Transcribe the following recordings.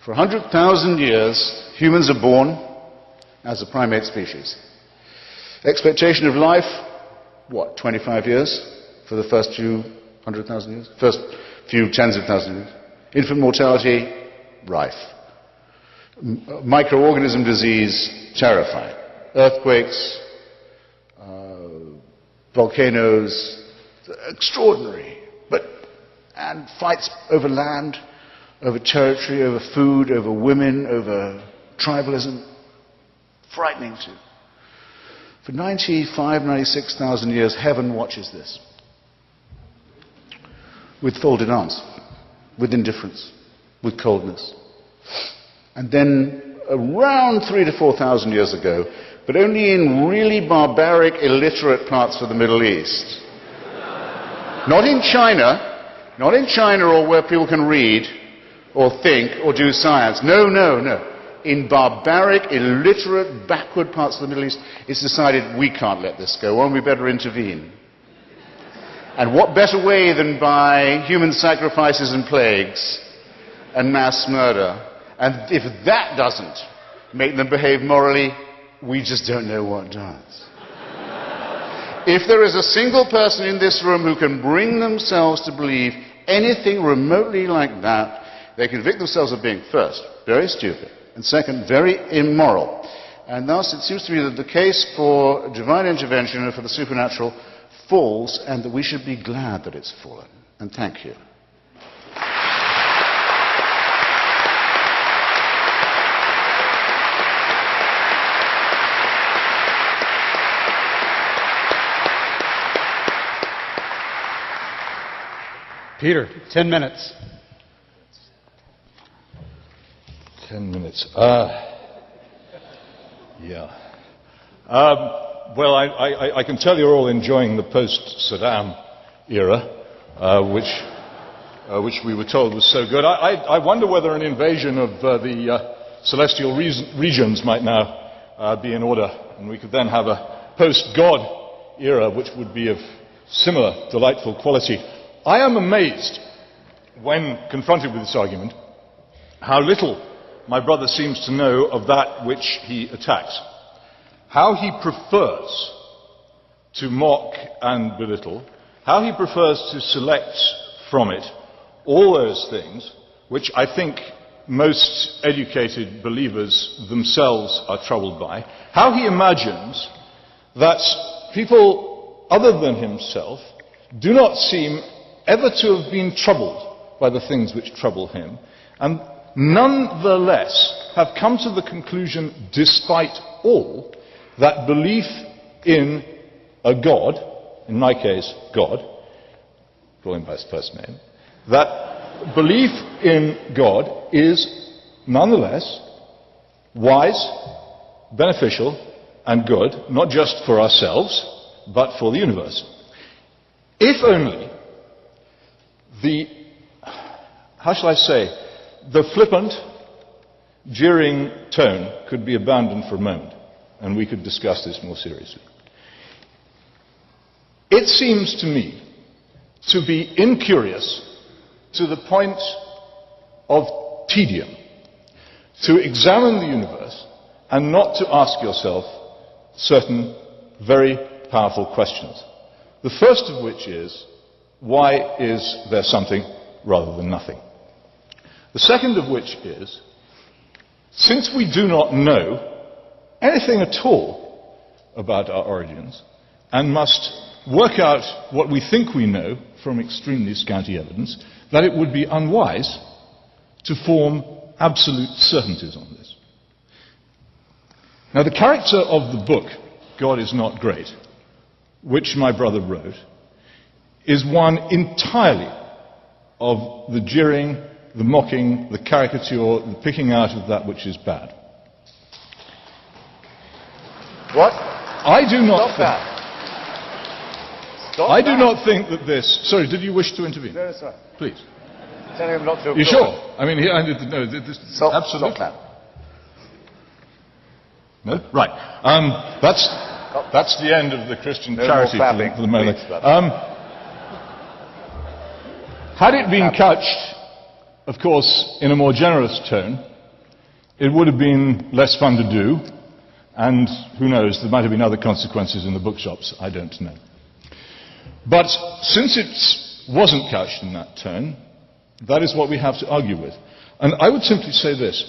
For 100,000 years, humans are born as a primate species. Expectation of life, what, 25 years for the first few 100,000 years? First few tens of thousands of years. Infant mortality, rife. Microorganism disease, terrifying. Earthquakes, volcanoes, extraordinary. And fights over land, over territory, over food, over women, over tribalism. Frightening too. For 96,000 years, heaven watches this. With folded arms, with indifference, with coldness. And then around 3,000 to 4,000 years ago, but only in really barbaric, illiterate parts of the Middle East. Not in China or where people can read or think or do science. No. In barbaric, illiterate, backward parts of the Middle East, it's decided we can't let this go on, we better intervene. And what better way than by human sacrifices and plagues and mass murder? And if that doesn't make them behave morally, we just don't know what does. If there is a single person in this room who can bring themselves to believe anything remotely like that, they convict themselves of being, first, very stupid, and second, very immoral. And thus it seems to me that the case for divine intervention and for the supernatural falls, and that we should be glad that it's fallen. And thank you. Peter, 10 minutes. 10 minutes. Well, I can tell you're all enjoying the post-Saddam era, which we were told was so good. I wonder whether an invasion of the celestial regions might now be in order, and we could then have a post-God era, which would be of similar delightful quality. I am amazed, when confronted with this argument, how little my brother seems to know of that which he attacks. How he prefers to mock and belittle, how he prefers to select from it all those things which I think most educated believers themselves are troubled by, how he imagines that people other than himself do not seem ever to have been troubled by the things which trouble him, and nonetheless have come to the conclusion, despite all, that belief in a God, in my case, God, call him by his first name, that belief in God is nonetheless wise, beneficial, and good, not just for ourselves, but for the universe. If only how shall I say, the flippant, jeering tone could be abandoned for a moment, and we could discuss this more seriously. It seems to me to be incurious to the point of tedium to examine the universe and not to ask yourself certain very powerful questions. The first of which is, why is there something rather than nothing? The second of which is, since we do not know anything at all about our origins, and must work out what we think we know from extremely scanty evidence, that it would be unwise to form absolute certainties on this. Now, the character of the book, God is Not Great, which my brother wrote, is one entirely of the jeering, the mocking, the caricature, the picking out of that which is bad. What? I do not Stop that. Stop I that. do not think that this... Sorry, did you wish to intervene? No, sir. Please. Telling him not to. You sure? I mean, here, no, this, Stop, absolutely. Stop that. No? Right. That's the end of the Christian charity for the moment. Had it been couched, of course, in a more generous tone, it would have been less fun to do, and who knows, there might have been other consequences in the bookshops, I don't know. But since it wasn't couched in that tone, that is what we have to argue with. And I would simply say this.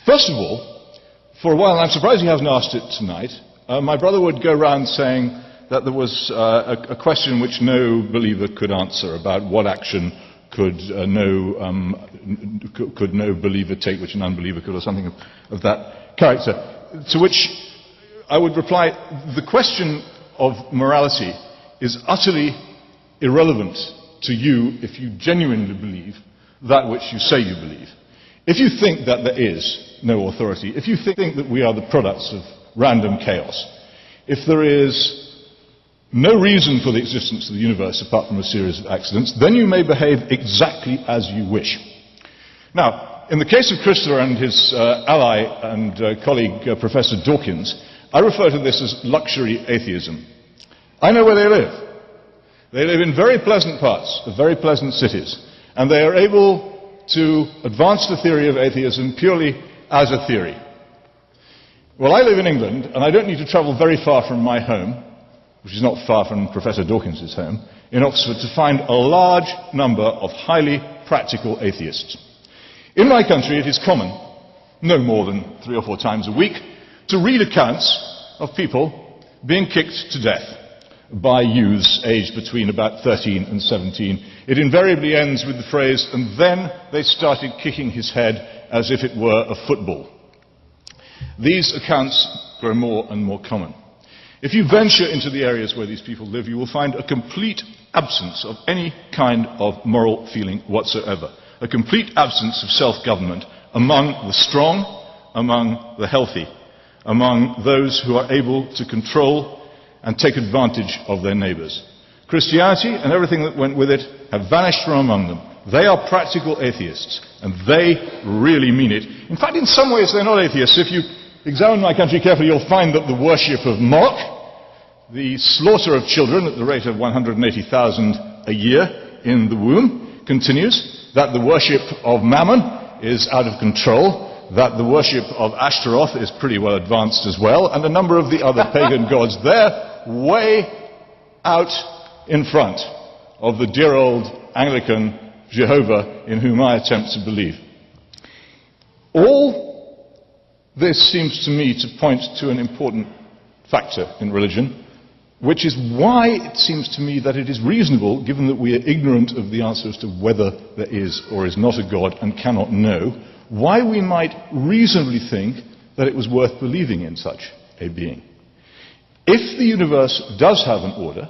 First of all, for a while, and I'm surprised he hasn't asked it tonight, my brother would go around saying that there was a question which no believer could answer about what action could no believer take which an unbeliever could, or something of that character. To which I would reply, the question of morality is utterly irrelevant to you if you genuinely believe that which you say you believe. If you think that there is no authority, if you think that we are the products of random chaos, if there is no reason for the existence of the universe apart from a series of accidents, then you may behave exactly as you wish. Now, in the case of Christopher and his ally and colleague, Professor Dawkins, I refer to this as luxury atheism. I know where they live. They live in very pleasant parts of very pleasant cities, and they are able to advance the theory of atheism purely as a theory. Well, I live in England, and I don't need to travel very far from my home, which is not far from Professor Dawkins' home, in Oxford, to find a large number of highly practical atheists. In my country, it is common, no more than 3 or 4 times a week, to read accounts of people being kicked to death by youths aged between about 13 and 17. It invariably ends with the phrase, "and then they started kicking his head as if it were a football." These accounts grow more and more common. If you venture into the areas where these people live, you will find a complete absence of any kind of moral feeling whatsoever. A complete absence of self-government among the strong, among the healthy, among those who are able to control and take advantage of their neighbours. Christianity and everything that went with it have vanished from among them. They are practical atheists, and they really mean it. In fact, in some ways they're not atheists. If you examine my country carefully, you'll find that the worship of Moloch, the slaughter of children at the rate of 180,000 a year in the womb, continues, that the worship of Mammon is out of control, that the worship of Ashtaroth is pretty well advanced as well, and a number of the other pagan gods. They're way out in front of the dear old Anglican Jehovah in whom I attempt to believe. All this seems to me to point to an important factor in religion, which is why it seems to me that it is reasonable, given that we are ignorant of the answer as to whether there is or is not a God and cannot know, why we might reasonably think that it was worth believing in such a being. If the universe does have an order,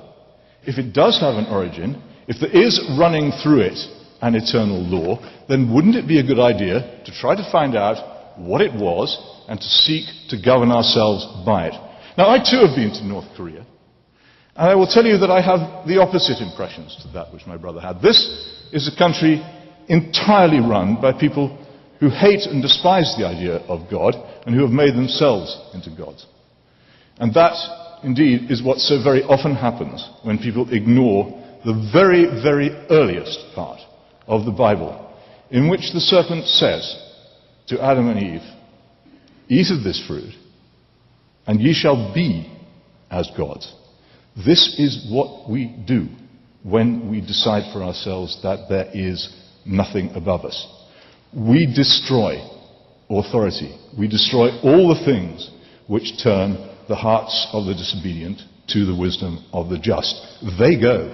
if it does have an origin, if there is running through it an eternal law, then wouldn't it be a good idea to try to find out what it was and to seek to govern ourselves by it? Now, I too have been to North Korea, and I will tell you that I have the opposite impressions to that which my brother had. This is a country entirely run by people who hate and despise the idea of God and who have made themselves into gods. And that, indeed, is what so very often happens when people ignore the very, very earliest part of the Bible, in which the serpent says to Adam and Eve, "Eat of this fruit, and ye shall be as gods." This is what we do when we decide for ourselves that there is nothing above us. We destroy authority. We destroy all the things which turn the hearts of the disobedient to the wisdom of the just. They go.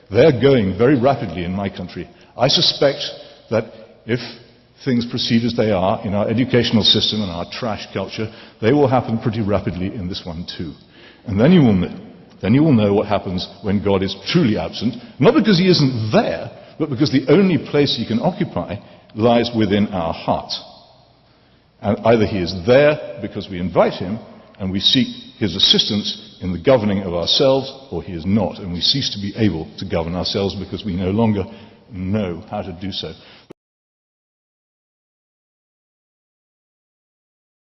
They're going very rapidly in my country. I suspect that if things proceed as they are in our educational system and our trash culture, they will happen pretty rapidly in this one too. And then you will know what happens when God is truly absent, not because he isn't there, but because the only place he can occupy lies within our hearts. And either he is there because we invite him and we seek his assistance in the governing of ourselves, or he is not, and we cease to be able to govern ourselves because we no longer know how to do so.